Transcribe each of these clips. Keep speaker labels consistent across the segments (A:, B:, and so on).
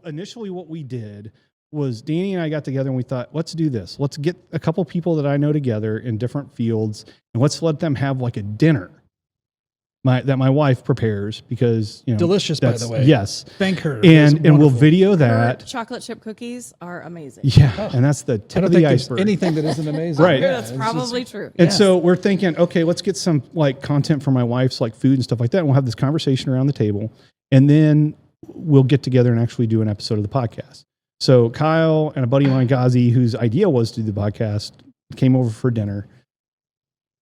A: initially what we did was Danny and I got together and we thought, let's do this. Let's get a couple people that I know together in different fields and let's let them have like a dinner that my wife prepares because,
B: delicious, by the way.
A: Yes.
B: Thank her.
A: And we'll video that.
C: Her chocolate chip cookies are amazing.
A: Yeah. And that's the tip of the iceberg.
B: Anything that isn't amazing.
A: Right.
C: That's probably true.
A: And so we're thinking, okay, let's get some like content for my wife's like food and stuff like that. And we'll have this conversation around the table and then we'll get together and actually do an episode of the podcast. So Kyle and a buddy of mine, Ghazi, whose idea was to do the podcast, came over for dinner.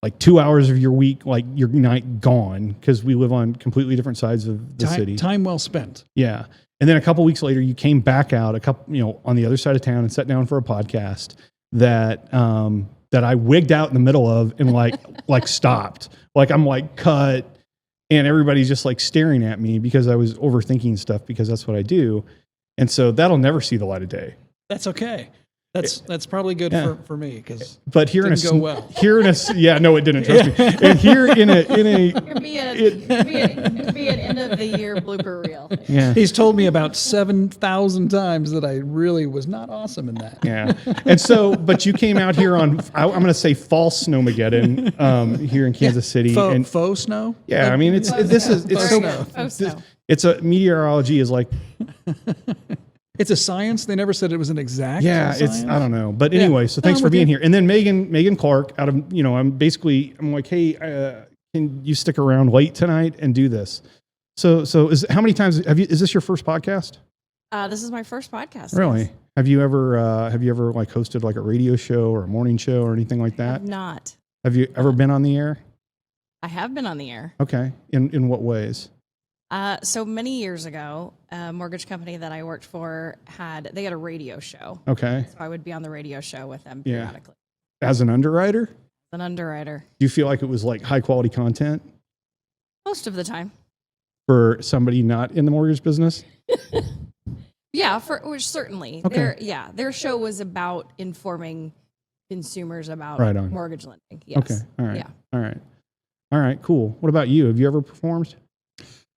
A: Like 2 hours of your week, like your night gone because we live on completely different sides of the city.
B: Time well spent.
A: Yeah. And then a couple weeks later, you came back out on the other side of town and sat down for a podcast that I wigged out in the middle of and like stopped. Like I'm like cut and everybody's just like staring at me because I was overthinking stuff because that's what I do. And so that'll never see the light of day.
B: That's okay. That's probably good for me because
A: but
B: it didn't go well.
A: No, it didn't. Trust me. And here in a
C: It'd be an end of the year blooper reel.
A: Yeah,
B: he's told me about 7,000 times that I really was not awesome in that.
A: Yeah, and so but you came out here on I'm going to say false snowmageddon here in Kansas City
B: and faux snow.
A: Yeah, I mean it's a meteorology is like.
B: It's a science. They never said it was an exact.
A: Yeah,
B: science.
A: I don't know. But anyway, so thanks for being here. And then Megan Clark out of, I'm like, hey, can you stick around late tonight and do this? So how many times is this your first podcast?
C: This is my first podcast.
A: Really?
C: Yes.
A: Have you ever like hosted like a radio show or a morning show or anything like that?
C: I have not.
A: Have you ever been on the air?
C: I have been on the air.
A: Okay. In what ways?
C: So many years ago, a mortgage company that I worked for had a radio show.
A: Okay.
C: So I would be on the radio show with them periodically.
A: As an underwriter?
C: An underwriter.
A: Do you feel like it was like high quality content?
C: Most of the time.
A: For somebody not in the mortgage business?
C: Yeah, certainly.
A: Okay.
C: Their show was about informing consumers about mortgage lending. Yes.
A: Okay. All right.
C: Yeah.
A: All right. Cool. What about you? Have you ever performed?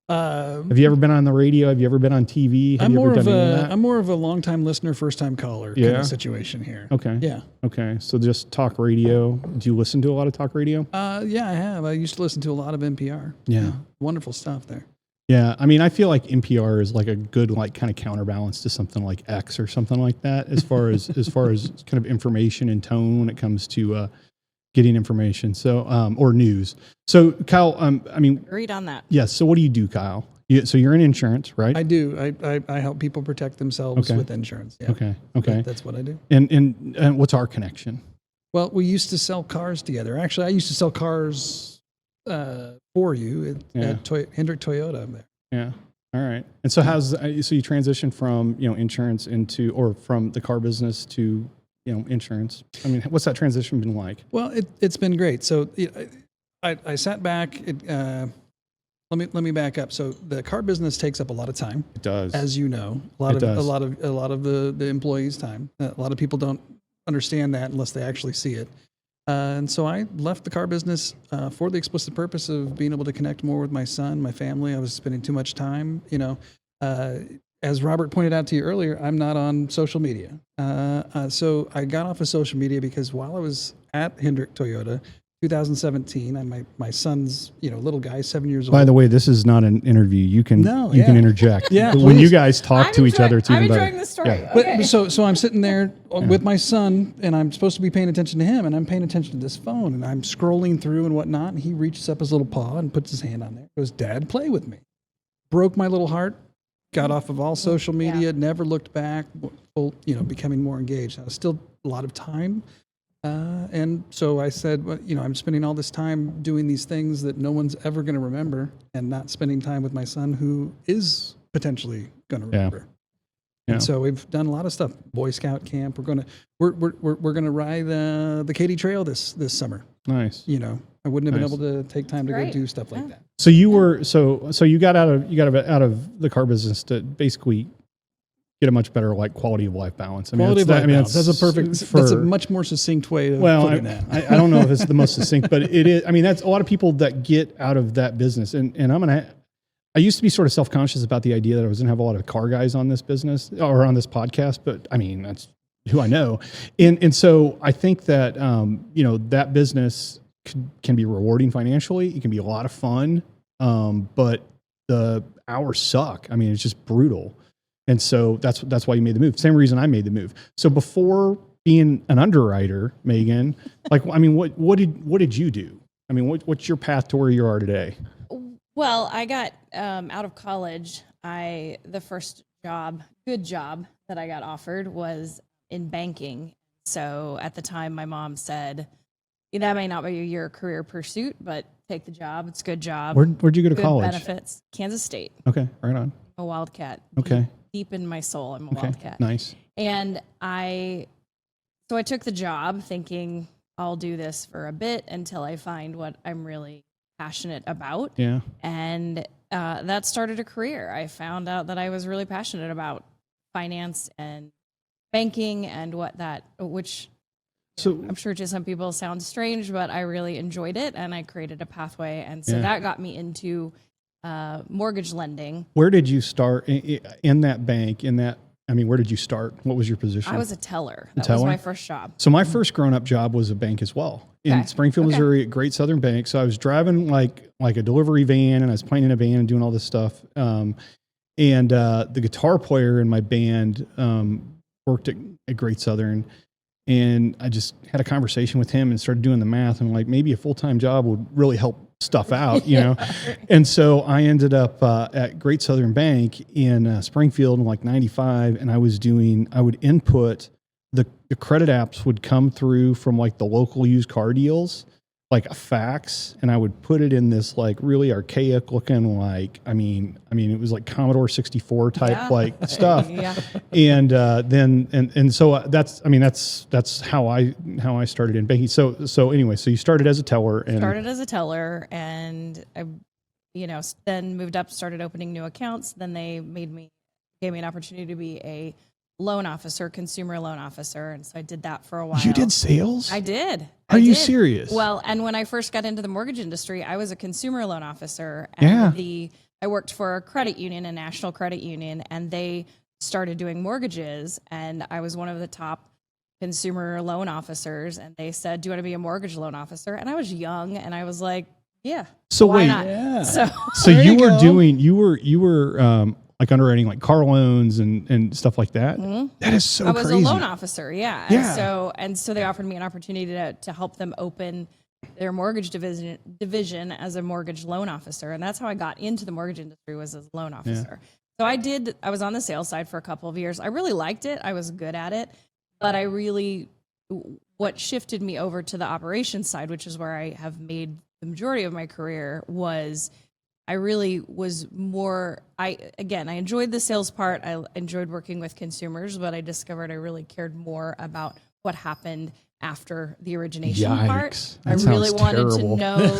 A: Have you ever been on the radio? Have you ever been on TV?
B: I'm more of a long-time listener, first-time caller kind of situation here.
A: Okay.
B: Yeah.
A: Okay. So just talk radio. Do you listen to a lot of talk radio?
B: Yeah, I have. I used to listen to a lot of NPR.
A: Yeah.
B: Wonderful stuff there.
A: Yeah. I mean, I feel like NPR is like a good, like kind of counterbalance to something like X or something like that as far as kind of information and tone when it comes to, getting information. So, or news. So Kyle,
C: agreed on that.
A: Yes. So what do you do, Kyle? So you're in insurance, right?
B: I do. I help people protect themselves with insurance. Yeah.
A: Okay.
B: That's what I do.
A: And what's our connection?
B: Well, we used to sell cars together. Actually, I used to sell cars for you at Hendrick Toyota there.
A: Yeah. All right. And so so you transitioned from, insurance or from the car business to, insurance. I mean, what's that transition been like?
B: Well, it's been great. So I sat back. Let me back up. So the car business takes up a lot of time.
A: It does,
B: as you know, a lot of the employees' time. A lot of people don't understand that unless they actually see it. And so I left the car business for the explicit purpose of being able to connect more with my son, my family. I was spending too much time, as Robert pointed out to you earlier, I'm not on social media. So I got off of social media because while I was at Hendrick Toyota, 2017, my son's, little guy, 7 years old.
A: By the way, this is not an interview. You can can interject.
B: Yeah,
A: when you guys talk to each other, it's even better.
C: I'm enjoying the story.
A: Yeah.
C: Okay.
B: But so I'm sitting there with my son, and I'm supposed to be paying attention to him, and I'm paying attention to this phone, and I'm scrolling through and whatnot, and he reaches up his little paw and puts his hand on there. Goes, "Dad, play with me." Broke my little heart. Got off of all social media, never looked back, becoming more engaged. I was still a lot of time. And so I said, well, I'm spending all this time doing these things that no one's ever going to remember and not spending time with my son who is potentially going to remember. Yeah. And so we've done a lot of stuff. Boy Scout camp. We're going to ride the Katy Trail this summer.
A: Nice.
B: I wouldn't have been able to take time to go do stuff like that.
A: So you were so you got out of the car business to basically get a much better quality of life balance.
B: That's a much more succinct way of putting that.
A: I don't know if it's the most succinct, but it is. I mean, that's a lot of people that get out of that business, and I used to be sort of self-conscious about the idea that I was going to have a lot of car guys on this business or on this podcast, but I mean, that's who I know. And so I think that, that business can be rewarding financially. It can be a lot of fun. But the hours suck. I mean, it's just brutal. And so that's why you made the move. Same reason I made the move. So before being an underwriter, Megan, what did you do? I mean, what's your path to where you are today?
C: Well, I got out of college. The first good job that I got offered was in banking. So at the time, my mom said, that may not be your career pursuit, but take the job. It's a good job.
A: Where'd you go to
C: good
A: college?
C: Benefits. Kansas State.
A: Okay, right on.
C: I'm a Wildcat.
A: Okay.
C: Deep in my soul, I'm a Wildcat.
A: Nice.
C: And I took the job thinking I'll do this for a bit until I find what I'm really passionate about.
A: Yeah. And
C: that started a career. I found out that I was really passionate about finance and banking and which I'm sure to some people sounds strange, but I really enjoyed it and I created a pathway. And so that got me into mortgage lending.
A: Where did you start in that bank? Where did you start? What was your position?
C: I was a teller. That was my first job.
A: So my first grown-up job was a bank as well in Springfield, Missouri at Great Southern Bank. So I was driving like a delivery van and I was playing in a van and doing all this stuff. And the guitar player in my band worked at Great Southern. And I just had a conversation with him and started doing the math. And like, maybe a full-time job would really help stuff out, And so I ended up at Great Southern Bank in Springfield in like 95. And I would input the credit apps would come through from like the local used car deals, like a fax. And I would put it in this like really archaic looking, like, it was like Commodore 64 type like stuff. And so that's how I started in banking. So anyway, so you started as a teller
C: and I, then moved up, started opening new accounts. Then they gave me an opportunity to be a consumer loan officer. And so I did that for a while.
A: You did sales?
C: I did.
A: Are you serious?
C: Well, and when I first got into the mortgage industry, I was a consumer loan officer. And I worked for a national credit union, and they started doing mortgages. And I was one of the top consumer loan officers. And they said, "Do you want to be a mortgage loan officer?" And I was young, and I was like, "Yeah."
A: So
C: why
A: wait.
C: not?
B: Yeah.
C: So
A: you were like underwriting like car loans and stuff like that.
C: Mm-hmm.
A: That is so crazy.
C: I was a loan officer, yeah. And so they offered me an opportunity to help them open their mortgage division as a mortgage loan officer, and that's how I got into the mortgage industry, was as a loan officer. So I was on the sales side for a couple of years. I really liked it. I was good at it, but what shifted me over to the operations side, which is where I have made the majority of my career, was I really was more, I enjoyed the sales part. I enjoyed working with consumers, but I discovered I really cared more about what happened after the origination part. I really wanted to know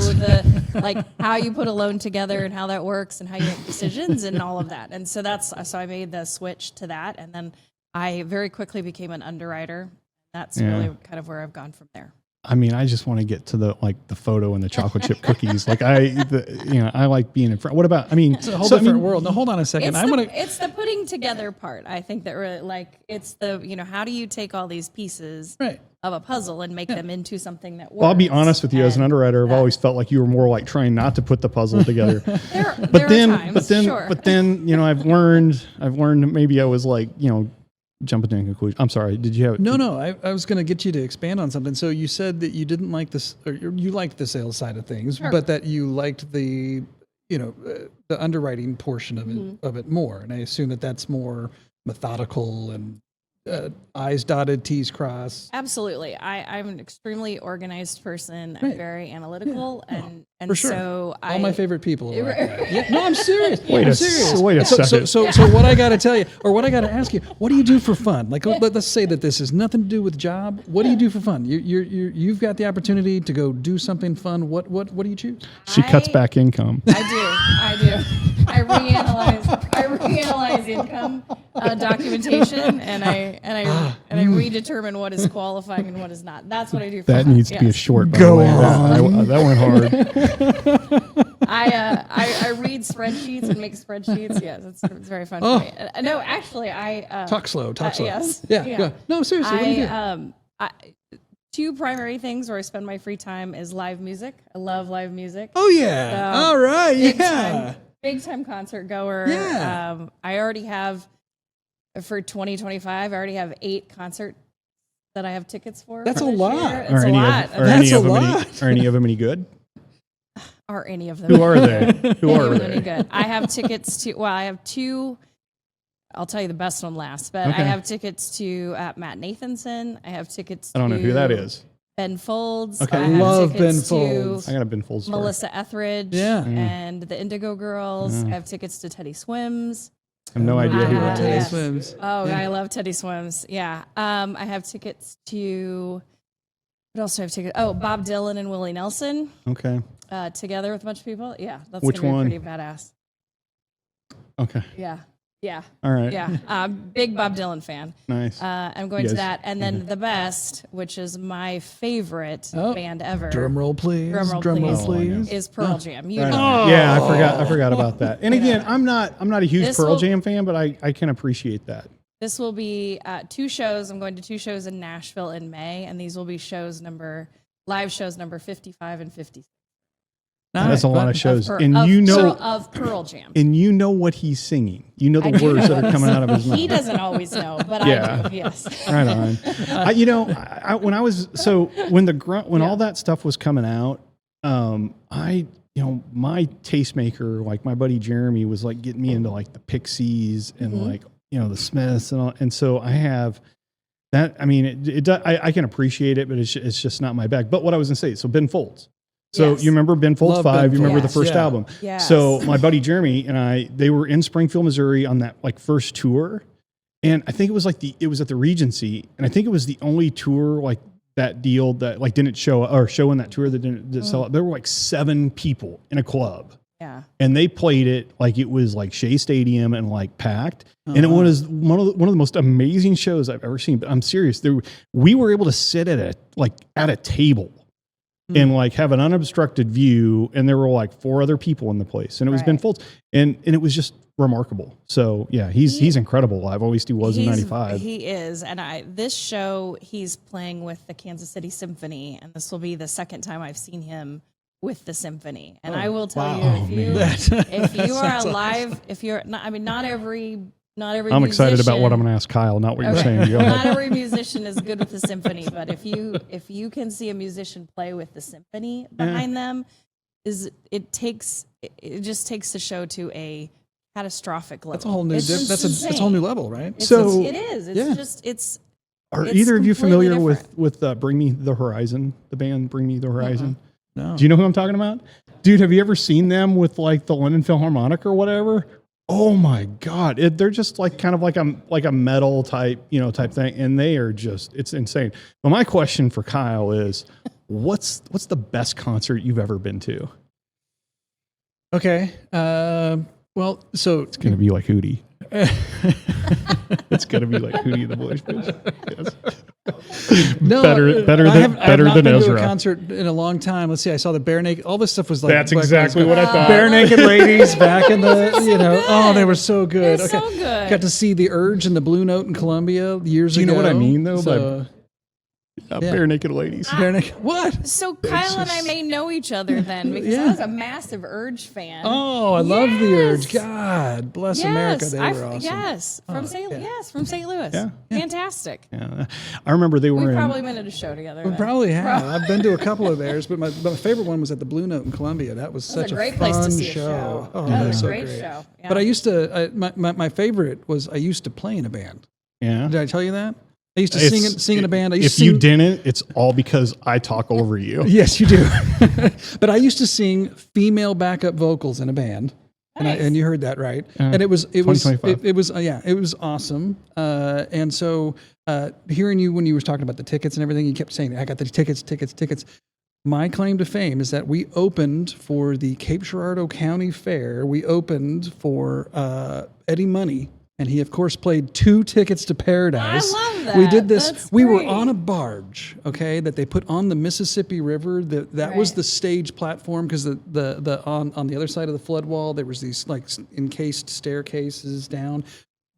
C: how you put a loan together and how that works and how you make decisions and all of that. And so I made the switch to that. And then I very quickly became an underwriter. That's really kind of where I've gone from there.
A: I just want to get to the photo and the chocolate chip cookies. I like being in front. What about,
B: it's a whole different world. Now, hold on a second.
C: It's the putting together part. I think that really it's the, how do you take all these pieces of a puzzle and make them into something that works?
A: Well, I'll be honest with you, as an underwriter, I've always felt like you were more like trying not to put the puzzle together.
C: But then,
A: I've learned maybe I was like, jumping to a conclusion. I'm sorry. Did you have?
B: No. I was going to get you to expand on something. So you said that you didn't like this, or you liked the sales side of things, but that you liked the underwriting portion of it more. And I assume that that's more methodical and I's dotted, T's crossed.
C: Absolutely. I'm an extremely organized person. I'm very analytical, and
B: for sure.
C: So
B: all my favorite people are like that. Yeah, no, I'm serious.
A: Wait a second.
B: So what I got to tell you, or what I got to ask you, what do you do for fun? Like, let's say that this has nothing to do with job. What do you do for fun? You've got the opportunity to go do something fun. What do you choose?
A: She cuts back income.
C: I do. I reanalyze income documentation, and I redetermine what is qualifying and what is not. That's what I do.
A: That needs to be a short.
B: Go on.
A: That went hard.
C: I read spreadsheets and make spreadsheets. Yes, it's very fun for me. No, actually,
B: Talk slow.
C: Yes.
B: Yeah. No, seriously. What do you do?
C: Two primary things where I spend my free time is live music. I love live music.
B: Oh yeah.
C: So,
B: all right.
C: Big time concert goer.
B: Yeah.
C: I already have for 2025. I already have 8 concerts that I have tickets for.
B: That's
C: for
B: a
C: this
B: lot.
C: year. It's a lot.
A: Are any of them any good?
C: Are any of them?
A: Who are they? Who are
C: any
A: they?
C: good? I have tickets to. Well, I have 2. I'll tell you the best one last, but
A: Okay.
C: I have tickets to Matt Nathanson. I have tickets.
A: I don't know who that is.
C: Ben Folds.
A: Okay.
C: I
A: I
C: have
B: love
C: tickets
B: Ben
C: to
B: Folds.
A: I got a Ben Folds story.
C: Melissa Etheridge.
B: Yeah.
C: And the Indigo Girls. I have tickets to Teddy Swims.
A: I have no idea who that
B: Teddy
A: is.
B: Swims.
C: Oh, I love Teddy Swims. Yeah. I have tickets to. What else do I have tickets? Oh, Bob Dylan and Willie Nelson.
A: Okay.
C: Together with a bunch of people. Yeah, that's
A: Which
C: gonna be
A: one?
C: pretty badass.
A: Okay.
C: Yeah. Yeah.
A: All right.
C: Yeah. Big Bob Dylan fan.
A: Nice.
C: I'm going
A: Yes.
C: to that. And then the best, which is my favorite band ever.
B: Drum roll, please.
C: Drum roll,
B: Drum roll,
C: please.
B: please.
C: Is Pearl Jam. You
A: Right
C: know.
A: on. Yeah, I forgot about that. And again, I'm not a huge
C: This
A: Pearl
C: will-
A: Jam fan, but I can appreciate that.
C: This will be 2 shows. I'm going to 2 shows in Nashville in May, and these will be live shows number 55 and 56.
A: That's a lot of shows.
C: Of
A: And
C: of Pearl Jam.
A: and you know what he's singing. You know the
C: I do
A: words
C: know
A: that are
C: what
A: coming
C: he's
A: out of his mouth.
C: He doesn't always know, but
A: Yeah.
C: I do. Yes.
A: Right on. When I was when all that stuff was coming out, my tastemaker, like my buddy Jeremy, was like getting me into like the Pixies and like the Smiths and all. And so I have that. I mean, I can appreciate it, but it's just not my bag. But what I was gonna say, so Ben Folds. So
C: Yes.
A: you remember Ben Folds
B: Love
A: 5?
B: Ben
A: You remember
C: Folds.
A: the first
B: Yeah.
A: album?
C: Yes.
A: So my buddy Jeremy and they were in Springfield, Missouri on that like first tour. And I think it was it was at the Regency. And I think it was the only tour like that deal that like didn't show in that tour that didn't sell out. There were like 7 people in a club.
C: Yeah.
A: And they played it like it was like Shea Stadium and like packed. And it was one of the most amazing shows I've ever seen. But I'm serious. We were able to sit at a table and like have an unobstructed view. And there were like 4 other people in the place. And it was Ben Folds. And it was just remarkable. So yeah, he's incredible live. At least he was in 95.
C: He is. And this show, he's playing with the Kansas City Symphony. And this will be the second time I've seen him with the symphony. And I will tell you, if you are alive, if you're not, I mean, not every
A: I'm excited about what I'm going to ask Kyle, not what you're saying. Go
C: not
A: ahead.
C: every musician is good with the symphony, but if you can see a musician play with the symphony behind them, it just takes the show to a catastrophic level.
B: That's a whole new.
C: It's
B: That's a whole new level, right?
C: It is. It's
A: Are
C: it's
A: either of you
C: completely
A: familiar
C: different.
A: with Bring Me the Horizon, the band Bring Me the Horizon?
B: No.
A: Do you know who I'm talking about? Dude, have you ever seen them with like the London Philharmonic or whatever? Oh my God. They're just like kind of like a metal type thing. And they are it's insane. But my question for Kyle is, what's the best concert you've ever been to?
B: Okay. Well, so
A: It's going to be like Hootie. It's going to be like Hootie and the Blowfish. Yes.
B: no,
A: better
B: I have not
A: than
B: been to
A: Ezra.
B: a concert in a long time. Let's see. I saw the Bare Naked. All this stuff was like
A: That's exactly what I thought.
B: Bare Naked Ladies back in the
C: good.
B: Oh, they were so good.
C: They're so good.
B: Got to see the Urge and the Blue Note in Columbia years ago.
A: Do you know what I mean though?
B: So,
A: Bare Naked Ladies.
B: Bare Naked. What?
C: So Kyle and I may know each other then because I was a massive Urge fan.
B: Oh, I love the Urge.
C: Yes.
B: God bless America. They were awesome.
C: Yes, from St. Louis.
A: Yeah.
C: Fantastic.
A: Yeah. I remember they were
C: We've
A: in.
C: probably been at a show together.
B: We
C: then.
B: probably have. I've been to a couple of theirs, but my favorite one was at the Blue Note in Columbia. That was
C: That's
B: such
C: a great
B: fun
C: place to see
B: show.
C: a show.
B: Oh,
C: That
B: that
C: was
B: was
C: a
B: so
C: great
B: great.
C: show. Yeah.
B: But I used to. My favorite was I used to play in a band.
A: Yeah.
B: Did I tell you that? I used to
A: It's-
B: sing in a band. I used
A: If
B: to sing,
A: you didn't, it's all because I talk over you.
B: yes, you do. But I used to sing female backup vocals in a band, and you heard that right. And it was
A: 2025.
B: it was awesome. And so hearing you when you were talking about the tickets and everything, you kept saying, "I got the tickets." My claim to fame is that we opened for the Cape Girardeau County Fair. We opened for Eddie Money And he, of course, played 2 Tickets to Paradise.
C: I love that.
B: We did this.
C: That's
B: we were
C: great.
B: on a barge, okay, that they put on the Mississippi River. That was
C: Right.
B: the stage platform because on the other side of the flood wall there was these like encased staircases down,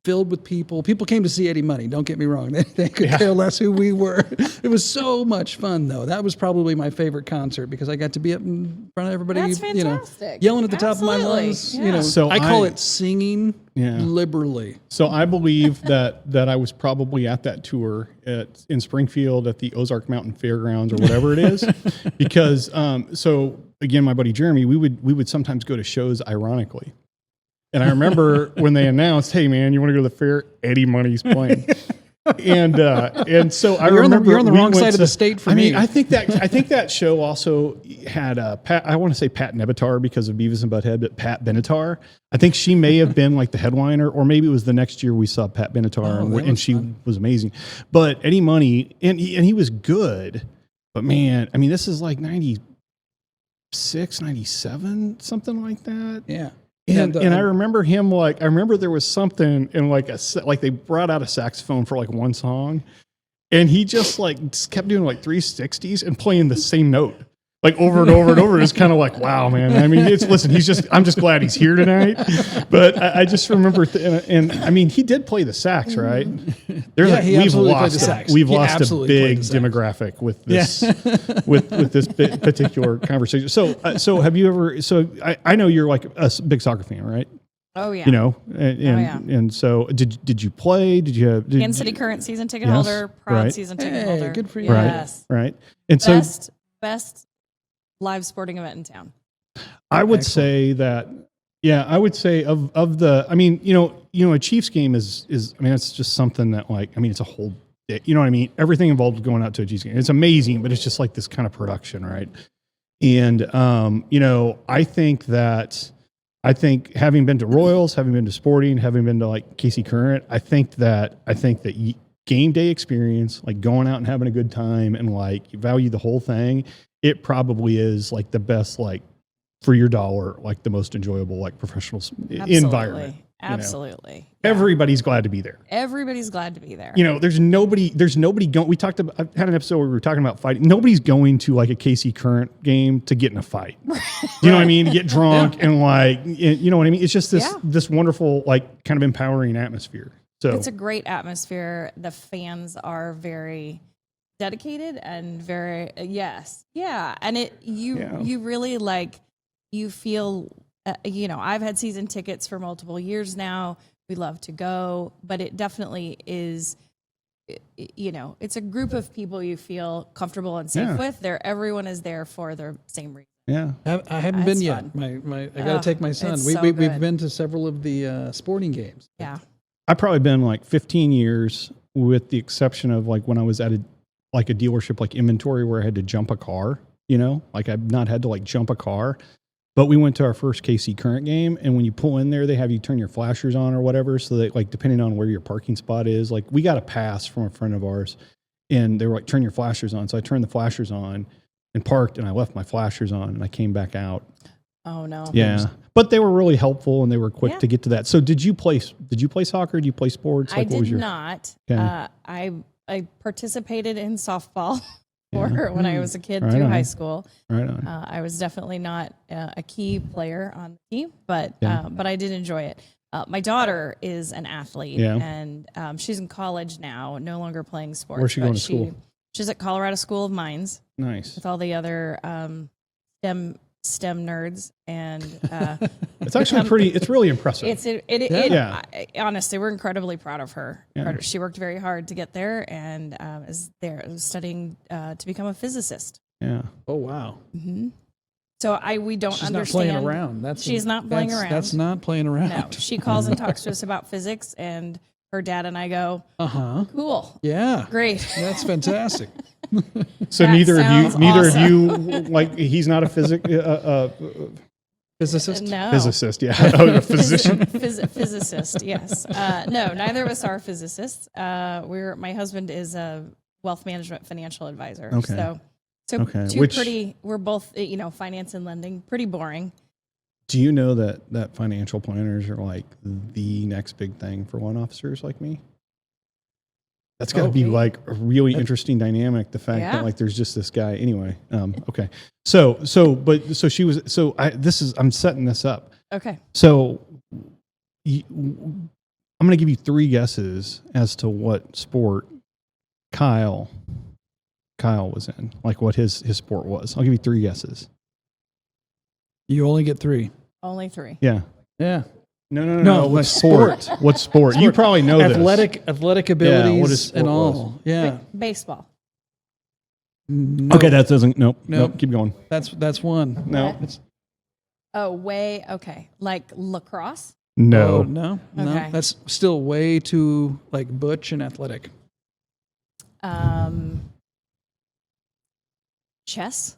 B: filled with people. People came to see Eddie Money. Don't get me wrong; they could care less who we were. It was so much fun, though. That was probably my favorite concert because I got to be up in front of everybody,
C: That's fantastic.
B: yelling at the top of my
C: Absolutely.
B: lungs.
C: Yeah.
A: So
B: I call
A: I-
B: it singing liberally.
A: So I believe that I was probably at that tour in Springfield at the Ozark Mountain Fairgrounds or whatever it is, because so again, my buddy Jeremy, we would sometimes go to shows ironically, and I remember when they announced, "Hey man, you want to go to the fair? Eddie Money's playing." And so I remember
B: you're on the
A: we
B: wrong
A: went
B: side of the state for me.
A: I think that show also had Pat. I want to say Pat Nebitar because of Beavis and Butthead, but Pat Benatar. I think she may have been like the headliner, or maybe it was the next year we saw Pat Benatar, and she was amazing. But Eddie Money, and he was good. But man, I mean, this is like 96, 97, something like that.
B: Yeah.
A: And I remember him I remember there was something in like they brought out a saxophone for like one song, and he just kept doing like 360s and playing the same note like over and over and over. It's kind of like, wow, man. I mean, I'm just glad he's here tonight. But I just remember, and I mean, he did play the sax, right? We've lost a big demographic with this with this particular conversation. So have you ever? So I know you're like a big soccer fan, right?
C: Oh yeah.
A: You know, and so did you play? Did you have
C: Kansas City Current season ticket holder, proud season ticket holder.
B: Good for you.
C: Yes.
A: Right. And
C: Best live sporting event in town.
A: I would say that, I would say of the, I mean, a Chiefs game is, I mean, it's just something that it's a whole day, you know what I mean? Everything involved with going out to a Chiefs game. It's amazing, but it's just like this kind of production, right? And, I think having been to Royals, having been to Sporting, having been to like KC Current, I think that game day experience, like going out and having a good time and like value the whole thing, it probably is like the best, like for your dollar, like the most enjoyable, like professional environment.
C: Absolutely.
A: Yeah. Everybody's glad to be there.
C: Everybody's glad to be there.
A: There's nobody going. I had an episode where we were talking about fighting. Nobody's going to like a KC Current game to get in a fight. You know what I mean? To get drunk and like, you know what I mean? It's just this wonderful, like kind of empowering atmosphere. So
C: it's a great atmosphere. The fans are very dedicated and very and you really like, you feel I've had season tickets for multiple years now. We love to go, but it definitely is it's a group of people you feel comfortable and safe with. Everyone is there for the same reason.
A: Yeah,
B: I haven't been yet. I got to take my son. We've been to several of the sporting games.
C: Yeah,
A: I've probably been like 15 years, with the exception of like when I was at a dealership, like inventory, where I had to jump a car, like I've not had to like jump a car, but we went to our first KC Current game. And when you pull in there, they have you turn your flashers on or whatever. So that like, depending on where your parking spot is, like we got a pass from a friend of ours and they were like, turn your flashers on. So I turned the flashers on and parked, and I left my flashers on and I came back out.
C: Oh no.
A: Yeah. But they were really helpful and they were quick to get to that. So did you play soccer? Do you play sports?
C: Like, I did not. Okay. I participated in softball when I was a kid through high school.
A: Right on.
C: I was definitely not a key player on the team, but I did enjoy it. My daughter is an athlete, and she's in college now, no longer playing sports.
A: Where's she going to school?
C: She's at Colorado School of Mines.
A: Nice.
C: With all the other STEM nerds, and
A: it's actually it's really impressive.
C: Honestly, we're incredibly proud of her.
A: Yeah.
C: She worked very hard to get there, and is studying to become a physicist.
A: Yeah.
B: Oh wow.
C: Mm-hmm. So we don't
B: She's
C: understand.
B: Not playing around.
C: She's not playing around.
B: That's not playing around.
C: No, she calls and talks to us about physics, and her dad and I go, cool,
B: yeah,
C: great,
B: that's fantastic.
A: So neither of you, like, he's not a physicist.
C: No.
A: Physicist, yeah. A physician.
C: Physicist, yes. No, neither of us are physicists. My husband is a wealth management financial advisor.
A: Okay.
C: So we're both, finance and lending, pretty boring.
A: Do you know that financial planners are like the next big thing for loan officers like me? That's got to be like a really interesting dynamic. The fact that like there's just this guy anyway. Okay. So she was, I'm setting this up.
C: Okay.
A: So I'm going to give you 3 guesses as to what sport Kyle was in, like what his sport was. I'll give you 3 guesses.
B: You only get 3.
C: Only 3.
A: Yeah.
B: Yeah.
A: No. What sport? What sport? You probably know
B: athletic abilities and all. Yeah.
C: Baseball.
B: No.
A: Okay, that doesn't. Nope. Keep going.
B: That's one.
A: No.
C: Okay. Like lacrosse?
A: No.
B: No.
C: Okay.
B: That's still way too like butch and athletic.
C: Chess.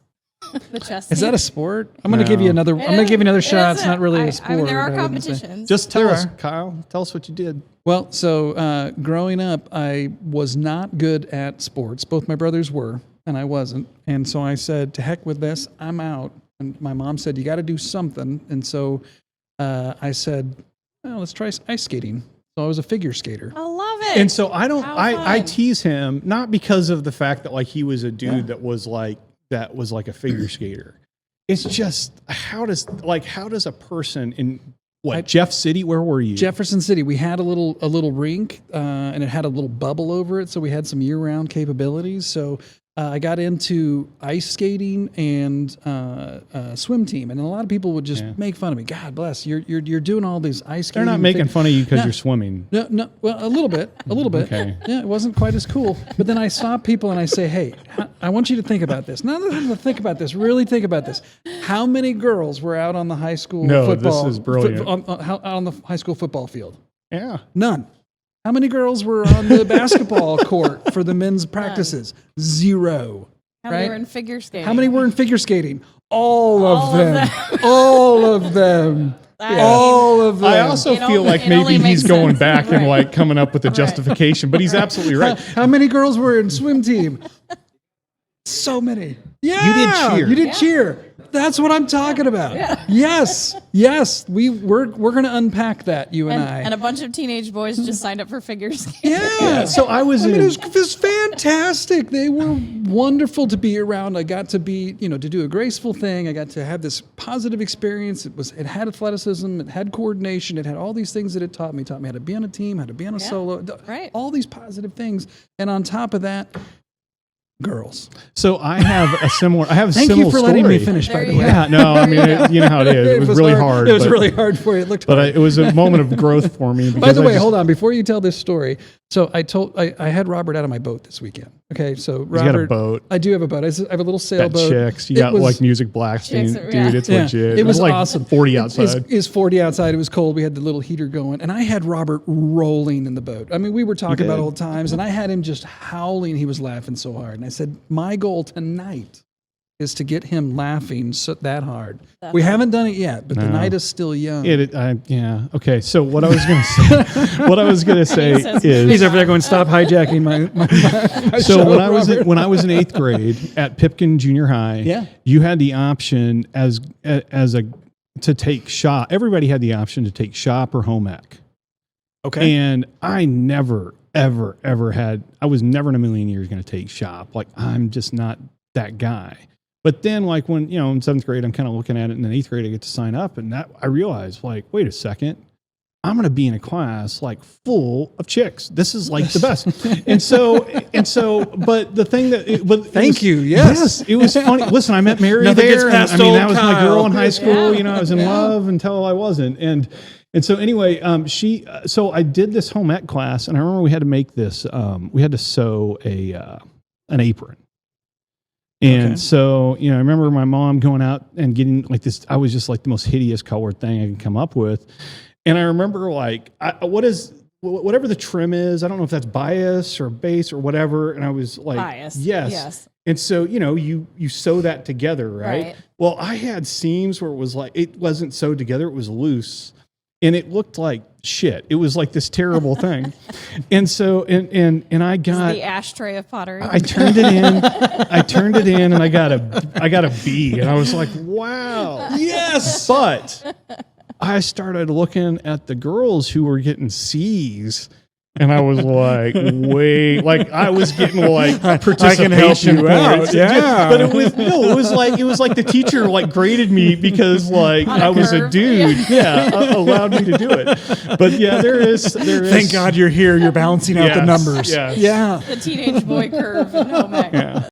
C: The chess.
B: Is that a sport? I'm going to give you another. I'm going to give you another shot. It's not really a sport.
C: I mean, there are
B: I wouldn't say.
C: competitions.
A: Just tell us, Kyle. Tell us what you did.
B: Well, so growing up, I was not good at sports. Both my brothers were, and I wasn't. And so I said, to heck with this, I'm out. And my mom said, you got to do something. And so I said, well, let's try ice skating. So I was a figure skater.
C: I love it.
A: And so I tease him, not because of the fact that like he was a dude that was like a figure skater. It's just how does a person in Jeff City? Where were you?
B: Jefferson City. We had a little rink, and it had a little bubble over it, so we had some year-round capabilities. So I got into ice skating and swim team, and a lot of people would just make fun of me. God bless you're doing all these ice skating.
A: They're not making fun of you because you're swimming.
B: No. Well, a little bit.
A: Okay.
B: Yeah, it wasn't quite as cool. But then I stop people and I say, hey, I want you to think about this. Now that I'm think about this, really think about this. How many girls were out on the high school football?
A: This is brilliant.
B: Out on the high school football field?
A: Yeah.
B: None. How many girls were on the basketball court for the men's practices? 0.
C: How many were in figure skating?
B: How many were in figure skating? All of them. All of them. All of them.
A: I also feel like maybe he's going back and like coming up with a justification, but he's absolutely right.
B: How many girls were in swim team? So many. Yeah.
A: You did cheer.
B: You did cheer. That's what I'm talking about.
C: Yeah.
B: Yes. We're going to unpack that, you and I.
C: And a bunch of teenage boys just signed up for figure skating.
B: Yeah.
A: So it
B: was fantastic. They were wonderful to be around. I got to be, to do a graceful thing. I got to have this positive experience. It had athleticism. It had coordination. It had all these things that it taught me. It taught me how to be on a team, how to be on a solo.
C: Right.
B: All these positive things. And on top of that, girls.
A: So I have a similar.
B: Thank you for letting me finish. By the way,
A: yeah, no, I mean, you know how it is. It was really hard.
B: It was really hard for you. It looked,
A: but it was a moment of growth for me.
B: By the way, hold on. Before you tell this story, so I had Robert out of my boat this weekend. Okay, so Robert,
A: you got a boat.
B: I do have a boat. I have a little sailboat.
A: Chicks. You got like music blasting, dude. It's legit.
B: It was
A: like
B: awesome.
A: 40 outside.
B: It was 40 outside. It was cold. We had the little heater going, and I had Robert rolling in the boat. I mean, we were talking about old times, and I had him just howling. He was laughing so hard, and I said, my goal tonight is to get him laughing that hard. We haven't done it yet, but the night is still young.
A: Yeah. Okay. So what I was going to say, is
B: he's over there going, stop hijacking my
A: so
B: show,
A: when I was in 8th grade at Pipkin Junior High, you had the option to take shop. Everybody had the option to take shop or home ec. Okay. And I never, ever, ever had. I was never in a million years going to take shop. Like I'm just not that guy. But then, like when in 7th grade, I'm kind of looking at it, and in 8th grade, I get to sign up, and that I realized, like, wait a second, I'm going to be in a class like full of chicks. This is like the best. and so, but the thing that,
B: thank you, yes,
A: it was funny. Listen, I met Mary there. That was my girl in high school. I was in love until I wasn't, and so anyway, so I did this home ec class, and I remember we had to make this. We had to sew an apron. And so, I remember my mom going out and getting like this, I was just like the most hideous colored thing I could come up with. And I remember like, whatever the trim is, I don't know if that's bias or base or whatever. And I was like,
C: bias.
A: Yes. And so, you sew that together, right? Well, I had seams where it was like, it wasn't sewed together. It was loose. And it looked like shit. It was like this terrible thing. And so, and I got
C: the ashtray of pottery.
A: I turned it in and I got a B, and I was like, wow.
B: Yes.
A: But I started looking at the girls who were getting C's, and I was like, wait, like I was getting like participation
B: help you out.
A: points.
B: Yeah.
A: But it was like the teacher like graded me because like
C: On a
A: I was a
C: curve.
A: dude. Yeah, allowed me to do it. But yeah, there is.
B: Thank God you're here. You're balancing out the
A: Yes,
B: numbers.
A: yes.
B: Yeah.
C: The teenage boy curve in home ec.
A: Yeah.